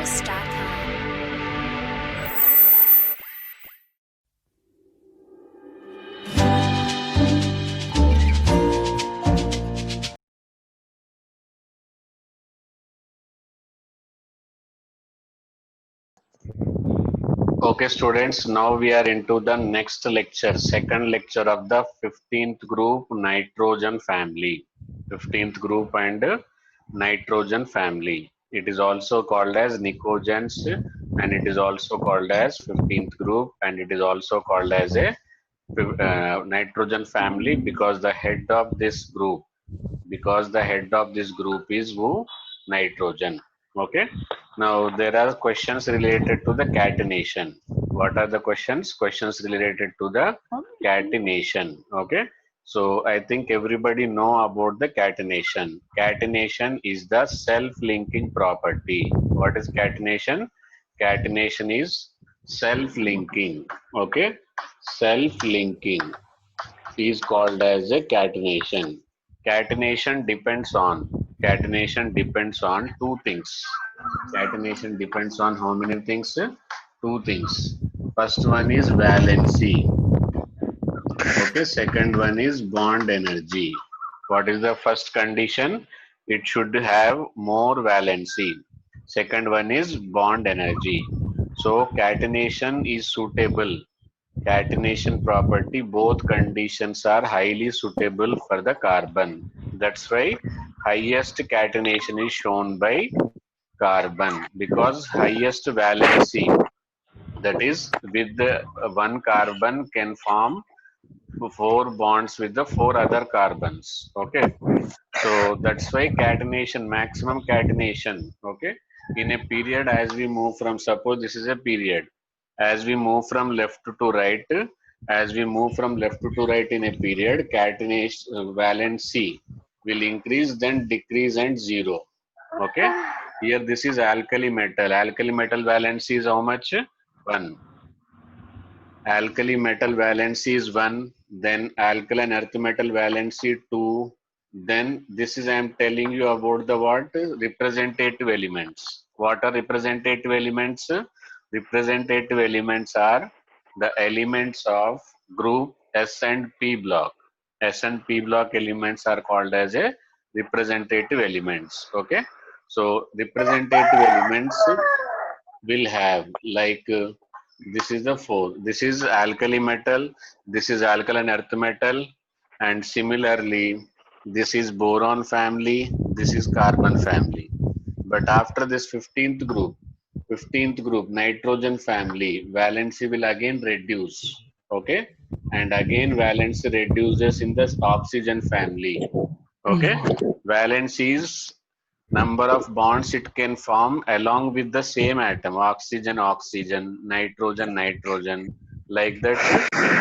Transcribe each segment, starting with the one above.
Anomalous.com. Okay, students, now we are into the next lecture, second lecture of the 15th group nitrogen family. 15th group and nitrogen family. It is also called as nicogens and it is also called as 15th group and it is also called as a nitrogen family because the head of this group is who? Nitrogen. Okay. Now there are questions related to the catenation. What are the questions? Questions related to the catenation. Okay. So I think everybody know about the catenation. Catenation is the self-linking property. What is catenation? Catenation is self-linking. Okay. Self-linking is called as a catenation. Catenation depends on two things. Catenation depends on how many things? Two things. First one is valency. Okay, second one is bond energy. What is the first condition? It should have more valency. Second one is bond energy. So catenation is suitable. Catenation property, both conditions are highly suitable for the carbon. That's why highest catenation is shown by carbon because highest valency, that is with the one carbon can form four bonds with the four other carbons. Okay, so that's why catenation, maximum catenation. Okay, in a period, as we move from, suppose this is a period, as we move from left to right, in a period, catenation valency will increase, then decrease and zero. Okay, here this is alkali metal. Alkali metal valency is how much? 1. Alkali metal valency is 1, then alkaline earth metal valency 2, then this is I am telling you about the what? Representative elements. What are representative elements? Representative elements are the elements of group S and P block. S and P block elements are called as a representative elements. Okay. So representative elements will have like this is the 4. This is alkali metal, this is alkaline earth metal, and similarly this is boron family, this is carbon family. But after this 15th group nitrogen family, valency will again reduce. Okay, and again valency reduces in the oxygen family. Okay, valence is number of bonds it can form along with the same atom, oxygen oxygen, nitrogen nitrogen, like that.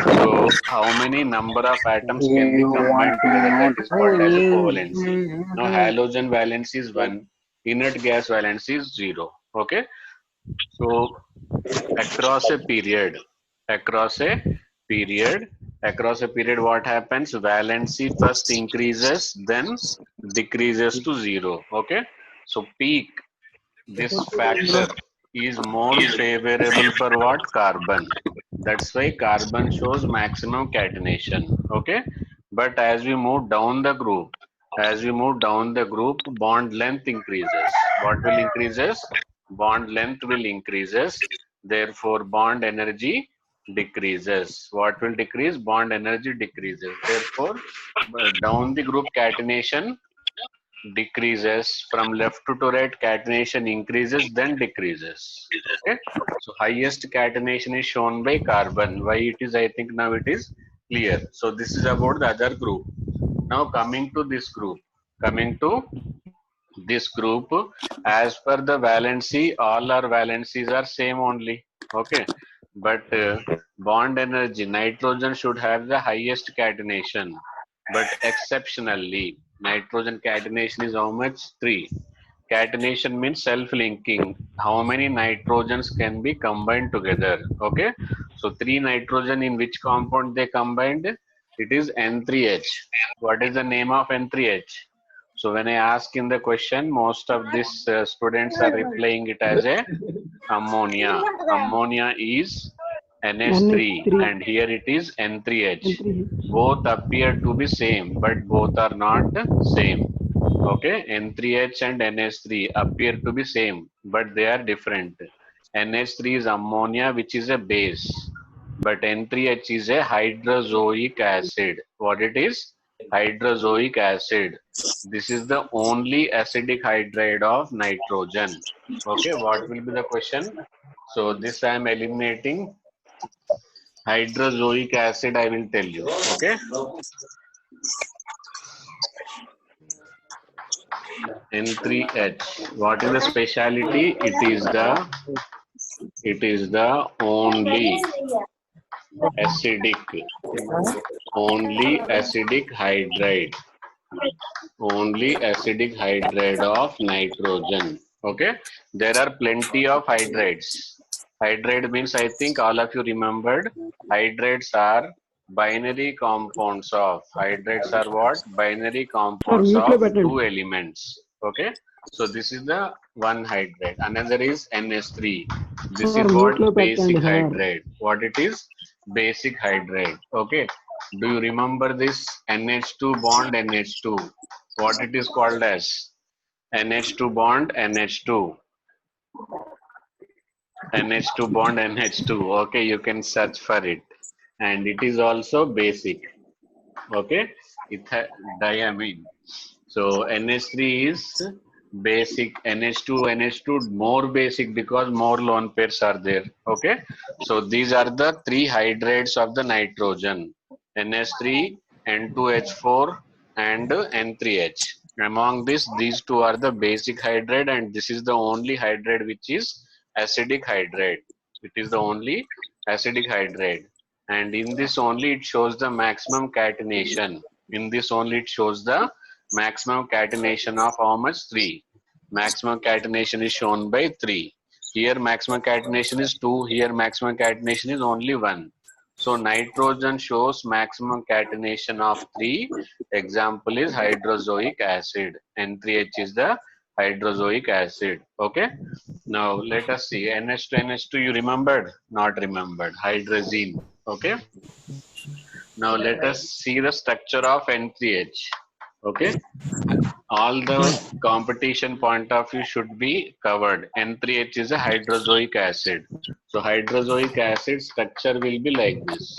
So how many number of atoms can be You combined want to together, know that is called as a the covalency. Now halogen valence is 1, inert gas valence is 0. Okay, so across a period, across a period across a period, what happens? Valency first increases, then decreases to 0. Okay, so peak, this factor is more favorable for what? Carbon. That's why carbon shows maximum catenation. Okay, but as we move down the group, bond length increases. What will increases? Bond length will increases, therefore bond energy decreases. What will decrease? Bond energy decreases, therefore down the group catenation decreases, from left to right catenation increases, then decreases. Okay, so highest catenation is shown by carbon. Why it is, I think now it is clear. So this is about the other group. Now coming to this group, as per the valency, all our valencies are same only. Okay, but bond energy, nitrogen should have the highest catenation, but exceptionally nitrogen catenation is how much? 3. Catenation means self-linking. How many nitrogens can be combined together? Okay, so 3 nitrogen, in which compound they combined? It is N3H. What is the name of N3H? So when I ask in the question, most of these students are replying it as a ammonia. Ammonia is NH3 NH3 and here it is N3H. and 3H. Both appear to be same, but both are not same. Okay, N3H and NH3 appear to be same, but they are different. NH3 is ammonia, which is a base, but N3H is a hydrozoic acid. What it is? Hydrozoic acid. This is the only acidic hydride of nitrogen. Okay, what will be the question? So this I am eliminating hydrozoic acid, I will tell you. Okay, N3H. What is the speciality? It is the acidic, only acidic hydride, only acidic hydride of nitrogen. Okay, there are plenty of hydrides. Hydride means, I think all of you remembered, hydrates are binary compounds of, hydrates are what? Binary Sir, compounds mute of button. two elements. Okay, so this is the one hydrate. Another is NH3. This Sir, is mute what? button Basic here. hydrate. What it is? Basic hydrate. Okay, do you remember this NH2 bond NH2? What it is called as? NH2 bond NH2. NH2 bond NH2. Okay, you can search for it. And it is also basic. Okay, it diamine. So NH3 is basic, NH2 more basic because more lone pairs are there. Okay, so these are the three hydrates of the nitrogen: NH3, N2H4, and N3H. Among this, these two are the basic hydrate, and this is the only hydrate which is acidic hydrate. It is the only acidic hydrate, and in this only it shows the maximum catenation. In this only it shows the maximum catenation of how much? 3. Maximum catenation is shown by 3. Here maximum catenation is 2. Here maximum catenation is only 1. So nitrogen shows maximum catenation of 3. Example is hydrozoic acid. N3H is the hydrozoic acid. Okay. Now let us see. NH2, NH2 you remembered? Not remembered. Hydrazine. Okay. Now let us see the structure of N3H. Okay, all the competition point of view should be covered. N3H is a hydrozoic acid. So hydrozoic acid structure will be like this.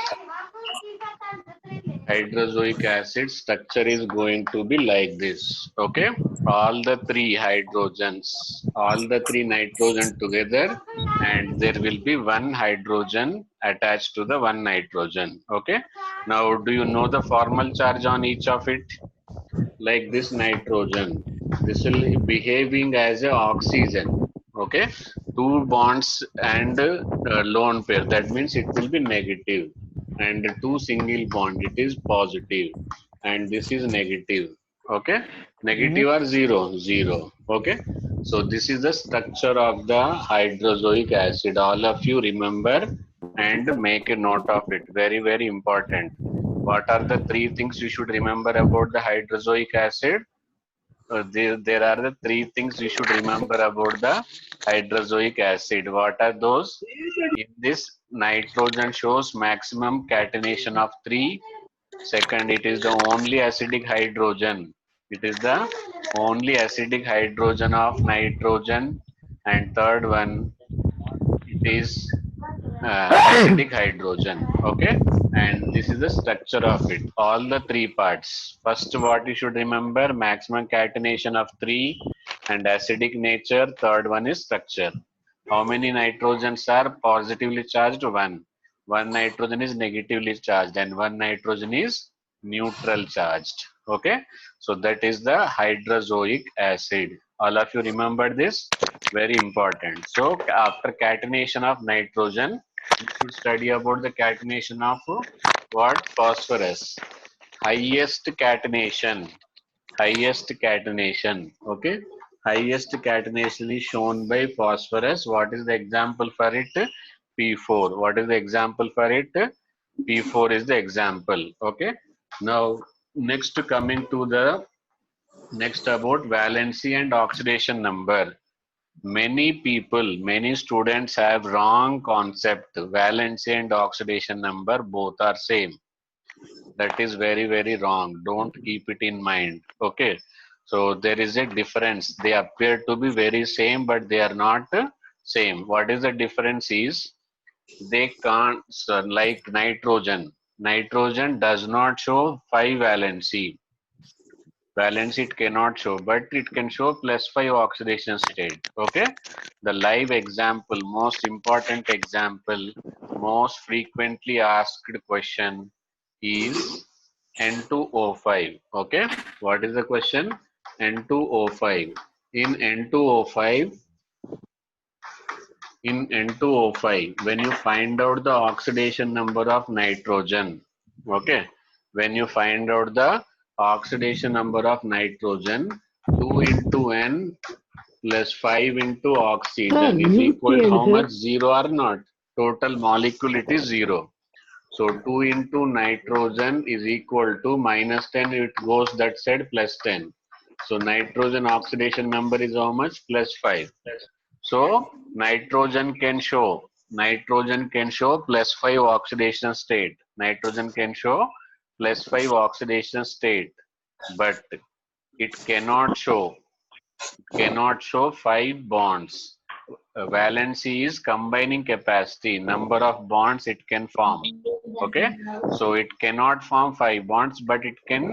Hydrozoic acid structure is going to be like this. Okay, all the three hydrogens, all the three nitrogen together, and there will be one hydrogen attached to the one nitrogen. Okay, now do you know the formal charge on each of it? Like this nitrogen, this will be behaving as a oxygen. Okay, two bonds and lone pair, that means it will be negative, and two single bond, it is positive, and this is negative. Okay, negative or zero? Zero. Okay, so this is the structure of the hydrozoic acid. All of you remember and make a note of it. Very, very important. What are the three things you should remember about the hydrozoic acid? There are the three things you should remember about the hydrozoic acid. What are those? In this, nitrogen shows maximum catenation of 3. Second, it is the only acidic hydrogen. It is the only acidic hydrogen of nitrogen. And third one, it is acidic hydrogen. Okay, and this is the structure of it, all the three parts. First, what you should remember: maximum catenation of 3 and acidic nature. Third one is structure. How many nitrogens are positively charged? One nitrogen is negatively charged and one nitrogen is neutral charged. Okay, so that is the hydrozoic acid. All of you remember this? Very important. So after catenation of nitrogen, you should study about the catenation of what? Phosphorus. Highest catenation. Highest catenation. Okay. Highest catenation is shown by phosphorus. What is the example for it? P4. What is the example for it? P4 is the example. Okay. Now, next coming to the Next about valency and oxidation number. Many people, many students have wrong concept. Valency and oxidation number both are same. That is very, very wrong. Don't keep it in mind. Okay. So there is a difference. They appear to be very same, but they are not same. What is the difference is they can't, so like nitrogen. Nitrogen does not show 5 valency. Valence it cannot show, but it can show +5 oxidation state. Okay. The live example, most important example, most frequently asked question is N2O5. Okay. What is the question? N2O5. In N2O5, in N2O5, when you find out the oxidation number of nitrogen, okay, when you find out the oxidation number of nitrogen, 2 into N plus 5 into Sir, oxygen is mute equal to how చేయండి much? Sir. 0 or not? Total molecule it is 0. So 2 into nitrogen is equal to minus 10, it goes that side plus 10. So nitrogen oxidation number is how much? Plus 5. So nitrogen can show +5 oxidation state. Nitrogen can show +5 oxidation state, but it cannot show 5 bonds. Valency is combining capacity, number of bonds it can form. Okay, so it cannot form 5 bonds, but it can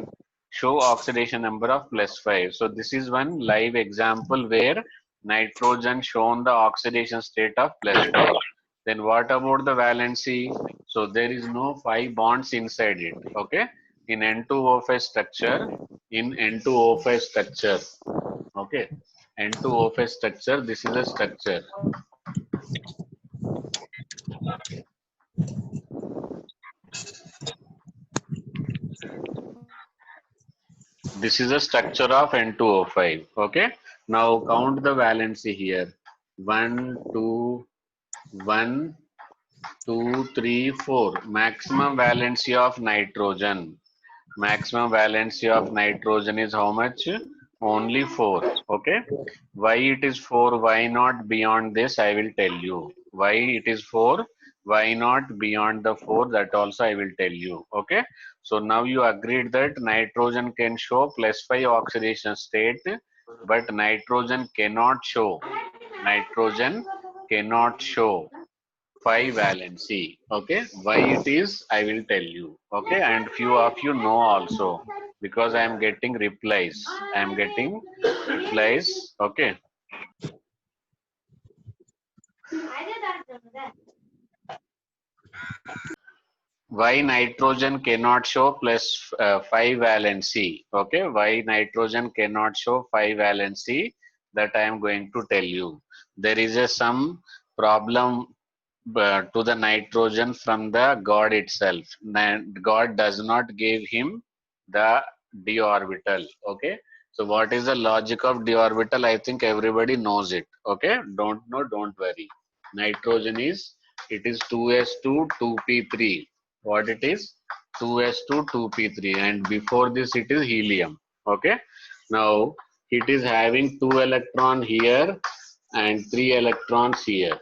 show oxidation number of +5. So this is one live example where nitrogen shown the oxidation state of +5. Then what about the valency? So there is no 5 bonds inside it. Okay, in N2O5 structure, in N2O5 structure, okay, N2O5 structure, this is a structure. This is a structure of N2O5. Okay. Now count the valency here. 1, 2, 1, 2, 3, 4. Maximum valency of nitrogen. Maximum valency of nitrogen is how much? Only 4. Okay. Why it is 4? Why not beyond this? I will tell you. Why it is 4? Why not beyond the 4? That also I will tell you. Okay. So now you agreed that nitrogen can show +5 oxidation state, but nitrogen cannot show 5 valency. Okay. Why it is? I will tell you. Okay. And few of you know also because I am getting replies. I am getting replies. Okay. Why nitrogen cannot show +5 valency? Okay, why nitrogen cannot show 5 valency? That I am going to tell you. There is some problem to the nitrogen from the God itself. God does not give him the d orbital. Okay, so what is the logic of d orbital? I think everybody knows it. Okay, don't know, don't worry. Nitrogen is, it is 2s2 2p3. What it is? 2s2 2p3, and before this it is helium. Okay, now it is having 2 electron here and 3 electrons here,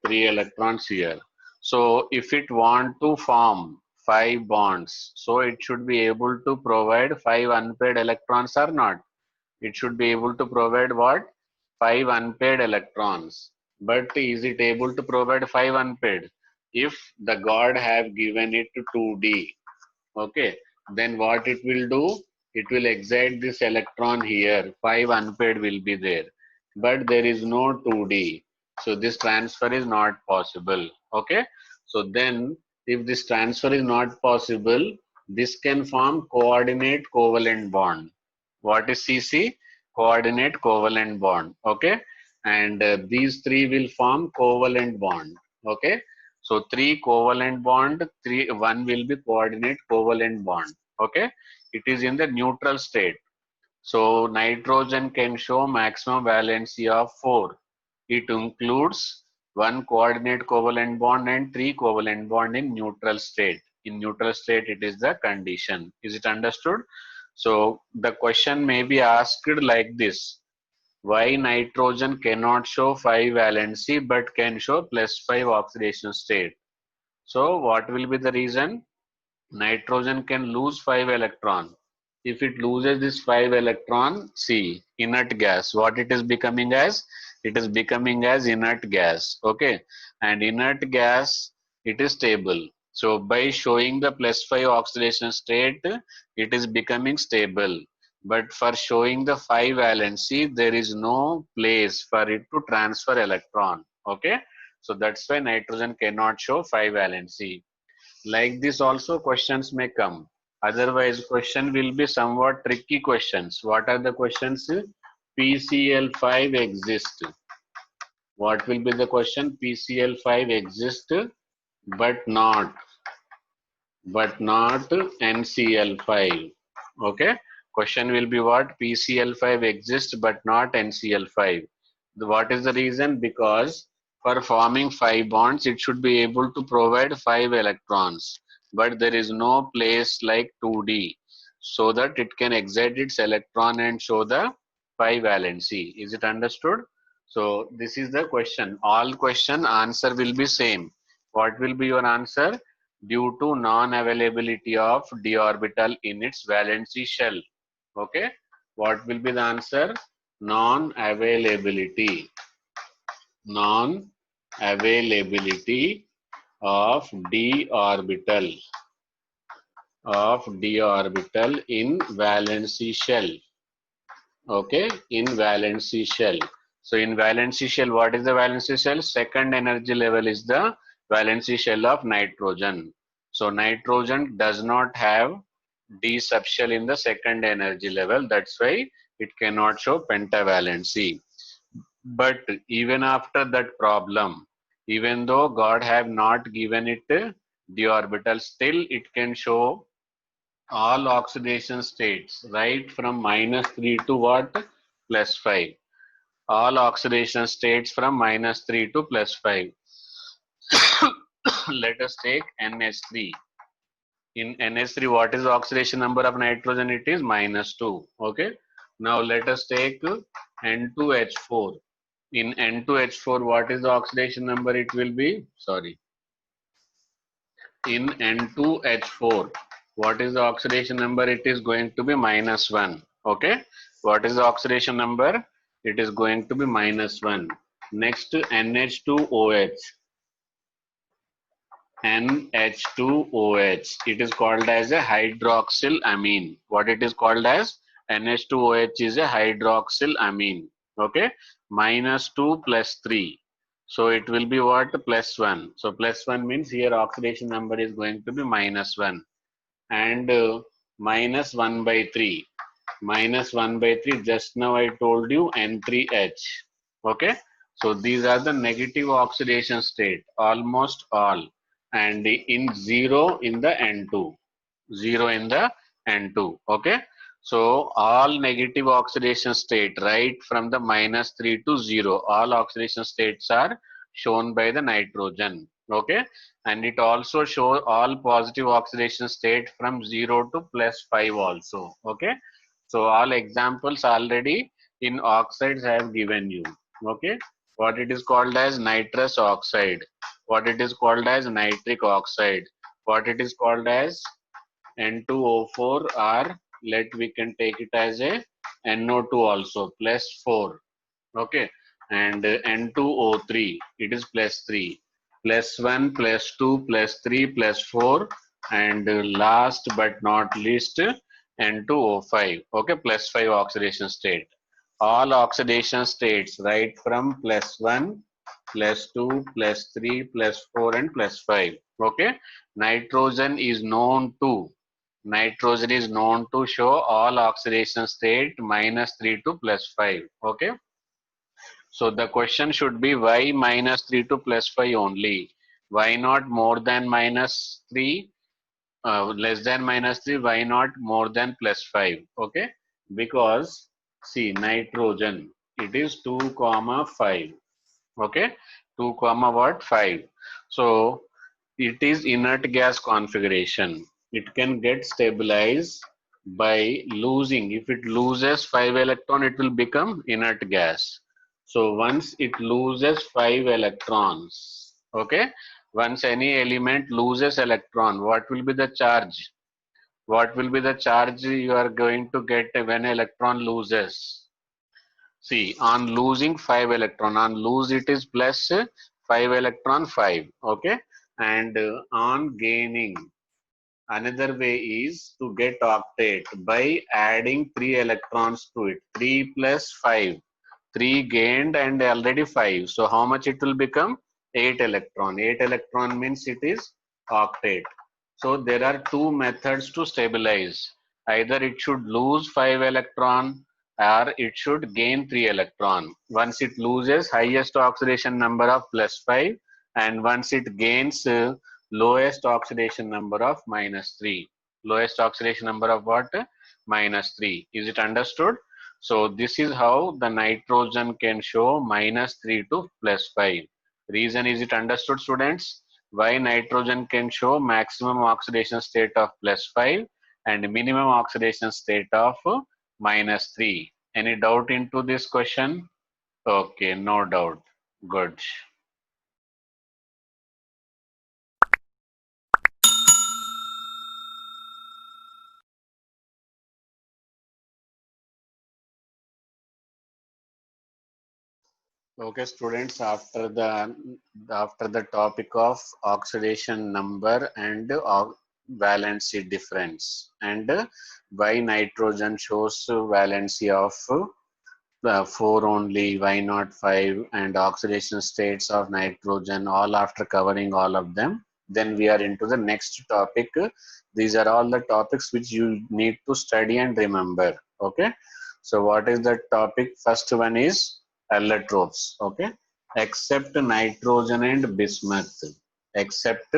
3 electrons here. So if it want to form 5 bonds, so it should be able to provide 5 unpaired electrons or not? It should be able to provide what? 5 unpaired electrons. But is it able to provide 5 unpaired? If the God have given it to 2D, okay, then what it will do? It will excite this electron here. 5 unpaired will be there. But there is no 2D. So this transfer is not possible. Okay. So then if this transfer is not possible, this can form coordinate covalent bond. What is CC? Coordinate covalent bond. Okay. And these three will form covalent bond. Okay. So three covalent bond, one will be coordinate covalent bond. Okay. It is in the neutral state. So nitrogen can show maximum valency of 4. It includes one coordinate covalent bond and three covalent bond in neutral state. In neutral state, it is the condition. Is it understood? So the question may be asked like this: why nitrogen cannot show 5 valency but can show +5 oxidation state? So what will be the reason? Nitrogen can lose 5 electron. If it loses this 5 electron, see, inert gas, what it is becoming as? It is becoming as inert gas. Okay, and inert gas, it is stable. So by showing the +5 oxidation state, it is becoming stable. But for showing the 5 valency, there is no place for it to transfer electron. Okay, so that's why nitrogen cannot show 5 valency. Like this also questions may come. Otherwise, question will be somewhat tricky questions. What are the questions? PCl5 exist. What will be the question? PCl5 exist but not NCl5. Okay. Question will be what? PCl5 exists but not NCl5. What is the reason? Because for forming 5 bonds, it should be able to provide 5 electrons. But there is no place like 2D so that it can excite its electron and show the 5 valency. Is it understood? So this is the question. All question answer will be same. What will be your answer? Due to non-availability of d orbital in its valency shell. Okay, what will be the answer? Non-availability of d orbital in valency shell. Okay, in valency shell. So in valency shell, what is the valency shell? Second energy level is the valency shell of nitrogen. So nitrogen does not have d subshell in the second energy level. That's why it cannot show pentavalency. But even after that problem, even though God have not given it d orbital, still it can show all oxidation states, right from -3 to what? +5. All oxidation states from -3 to +5. Let us take NH3. In NH3, what is the oxidation number of nitrogen? It is -2. Okay. Now let us take N2H4. In N2H4, what is the oxidation number? It will be, sorry, in N2H4, what is the oxidation number? It is going to be -1. Okay. What is the oxidation number? It is going to be -1. Next, NH2OH. NH2OH. It is called as a hydroxylamine. What it is called as? NH2OH is a hydroxylamine. Okay. -2 plus 3. So it will be what? +1. So +1 means here oxidation number is going to be -1. And -1 by 3. -1 by 3. Just now I told you N3H. Okay. So these are the negative oxidation state. Almost all. And in 0 in the N2. 0 in the N2. Okay. So all negative oxidation state, right from the -3 to 0, all oxidation states are shown by the nitrogen. Okay. And it also shows all positive oxidation state from 0 to +5 also. Okay. So all examples already in oxides I have given you. Okay. What it is called as nitrous oxide, what it is called as nitric oxide, what it is called as N2O4, or let we can take it as a NO2 also, +4. Okay. And N2O3, it is +3. +1, +2, +3, +4, and last but not least N2O5. Okay, +5 oxidation state. All oxidation states, right from +1, +2, +3, +4, and +5. Okay. Nitrogen is known to show all oxidation state -3 to +5. Okay. So the question should be why -3 to +5 only? Why not more than -3? Less than -3? Why not more than +5? Okay. Because see, nitrogen, it is 2 comma 5. Okay. 2 comma what? 5. So it is inert gas configuration. It can get stabilized by losing, if it loses 5 electron, it will become inert gas. So once it loses 5 electrons, okay, once any element loses electron, what will be the charge? What will be the charge you are going to get when electron loses? See, on losing 5 electron, on lose it is plus 5 electron 5, okay, and on gaining, another way is to get octet by adding 3 electrons to it. 3 plus 5. 3 gained and already 5. So how much it will become? 8 electron. 8 electron means it is octet. So there are two methods to stabilize. Either it should lose 5 electron or it should gain 3 electron. Once it loses, highest oxidation number of plus 5, and once it gains lowest oxidation number of minus 3. Lowest oxidation number of what? Minus 3. Is it understood? So this is how the nitrogen can show minus 3 to plus 5. Reason, is it understood, students? Why nitrogen can show maximum oxidation state of plus 5 and minimum oxidation state of minus 3. Any doubt into this question? Okay, no doubt. Good. Okay, students, after the topic of oxidation number and valency difference, and why nitrogen shows valency of 4 only, why not 5, and oxidation states of nitrogen, all after covering all of them, then we are into the next topic. These are all the topics which you need to study and remember. Okay, so what is the topic? First one is allotropes. Okay, except nitrogen and bismuth. Except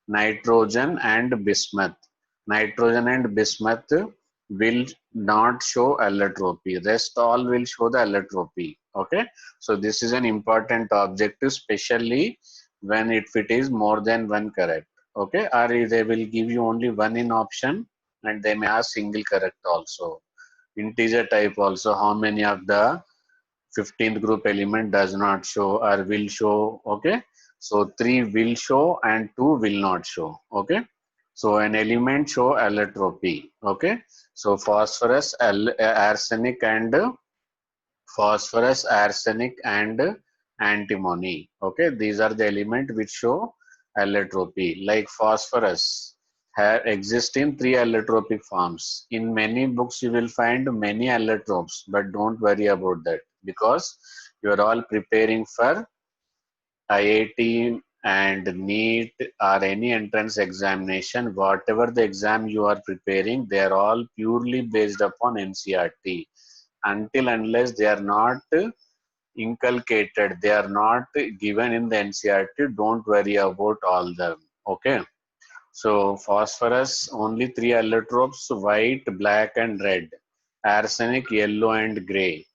nitrogen and bismuth. Nitrogen and bismuth will not show allotropy. Rest all will show the allotropy. Okay, so this is an important objective, especially when if it is more than one correct. Okay, or they will give you only one in option, and they may ask single correct also. Integer type also, how many of the 15th group element does not show or will show. Okay, so 3 will show and 2 will not show. Okay, so an element show allotropy. Okay, so arsenic and antimony. Okay, these are the element which show allotropy. Like phosphorus exist in 3 allotropic forms. In many books you will find many allotropes, but don't worry about that, because you are all preparing for IIT and NEET or any entrance examination. Whatever the exam you are preparing, they are all purely based upon NCERT. Until unless they are not inculcated, they are not given in the NCERT, don't worry about all them. Okay, so phosphorus only 3 allotropes: white, black and red; arsenic yellow and gray;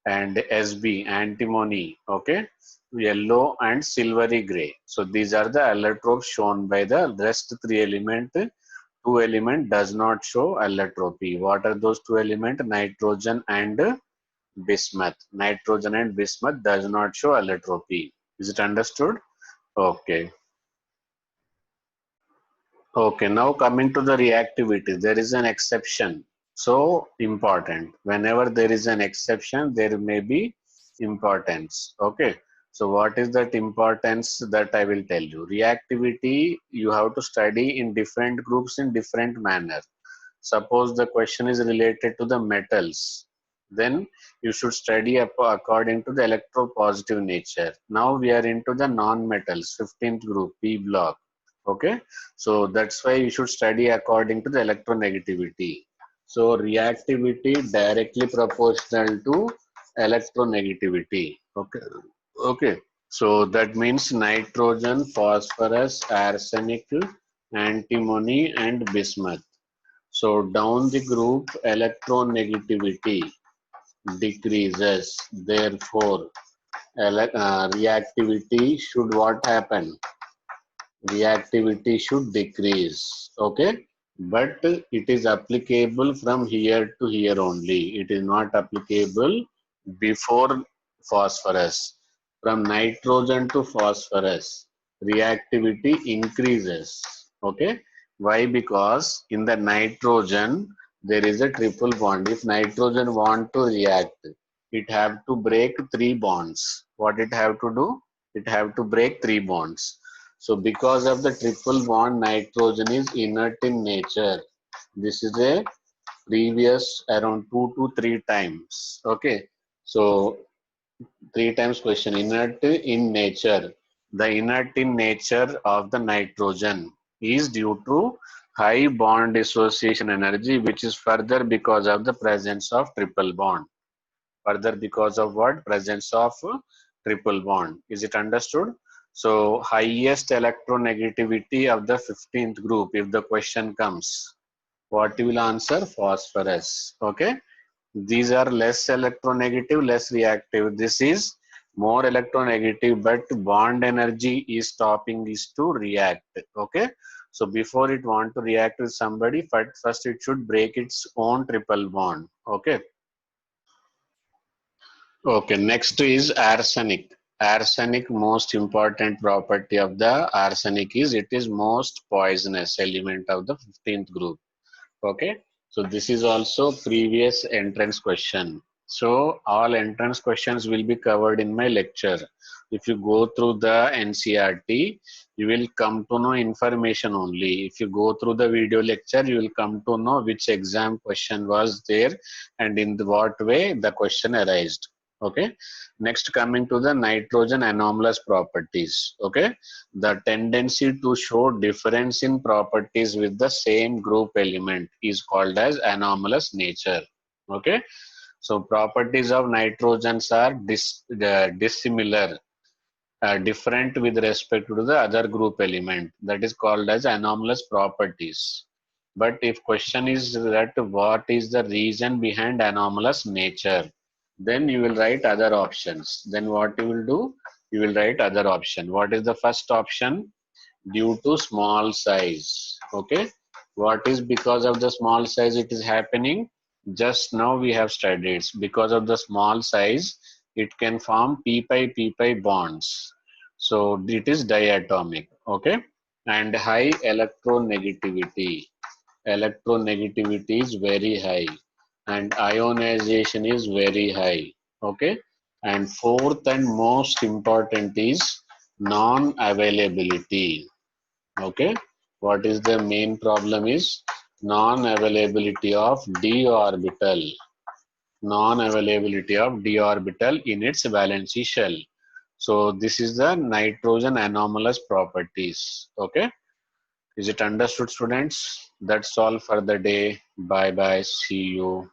and SB antimony, okay, yellow and silvery gray. So these are the allotropes shown by the rest 3 element. 2 element does not show allotropy. What are those 2 element? Nitrogen and bismuth. Nitrogen and bismuth does not show allotropy. Is it understood? Okay. Okay, now coming to the reactivity, there is an exception. So important. Whenever there is an exception, there may be importance. Okay. So what is that importance that I will tell you? Reactivity, you have to study in different groups in different manner. Suppose the question is related to the metals, then you should study according to the electropositive nature. Now we are into the non-metals, 15th group, P block. Okay, so that's why you should study according to the electronegativity. So reactivity directly proportional to electronegativity. Okay, okay. So that means nitrogen, phosphorus, arsenic, antimony, and bismuth. So down the group, electronegativity decreases. Therefore, reactivity should what happen? Reactivity should decrease. Okay. but it is applicable from here to here only. It is not applicable before phosphorus. From nitrogen to phosphorus, reactivity increases. Okay, why? Because in the nitrogen there is a triple bond. If nitrogen want to react, it have to break three bonds. What it have to do? It have to break three bonds. So because of the triple bond, nitrogen is inert in nature. This is a previous around 2 to 3 times. Okay. So 3 times question, inert in nature. The inert in nature of the nitrogen is due to high bond dissociation energy, which is further because of the presence of triple bond. Further because of what? Presence of triple bond. Is it understood? So highest electronegativity of the 15th group, if the question comes, what you will answer? Phosphorus. Okay. These are less electronegative, less reactive. This is more electronegative, but bond energy is stopping is to react. Okay. So before it want to react with somebody, first it should break its own triple bond. Okay. Okay, next is arsenic. Arsenic, most important property of the arsenic is it is most poisonous element of the 15th group. Okay, so this is also previous entrance question. So all entrance questions will be covered in my lecture. If you go through the NCRT, you will come to know information only. If you go through the video lecture, you will come to know which exam question was there and in what way the question arised. Okay, next coming to the nitrogen anomalous properties. Okay, the tendency to show difference in properties with the same group element is called as anomalous nature. Okay, so properties of nitrogens are dissimilar, different with respect to the other group element. That is called as anomalous properties. But if question is that what is the reason behind anomalous nature, then you will write other options. Then what you will do? You will write other option. What is the first option? Due to small size. Okay, what is because of the small size it is happening? Just now we have studied because of the small size it can form p pi bonds, so it is diatomic. Okay, and high electronegativity is very high and ionization is very high. Okay, and fourth and most important is non availability. Okay, what is the main problem is non-availability of d orbital, non-availability of d orbital in its valency shell. So this is the nitrogen anomalous properties. Okay, is it understood, students? That's all for the day. Bye bye, see you.